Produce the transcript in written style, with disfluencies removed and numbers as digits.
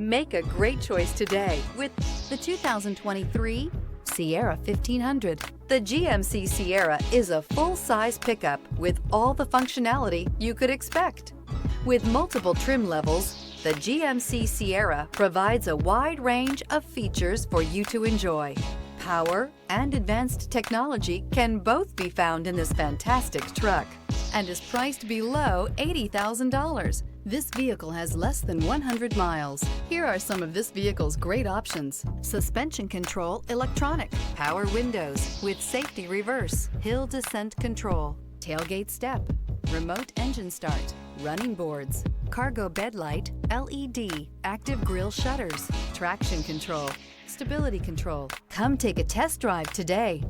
Make a great choice today with the 2023 Sierra 1500. The GMC Sierra is a full-size pickup with all the functionality you could expect. With multiple trim levels, the GMC Sierra provides a wide range of features for you to enjoy. Power and advanced technology can both be found in this fantastic truck and is priced below $80,000. This vehicle has less than 100 miles. Here are some of this vehicle's great options: suspension control electronic, power windows with safety reverse, hill descent control, tailgate step, remote engine start, running boards, cargo bed light, LED, active grille shutters, traction control, stability control. Come take a test drive today.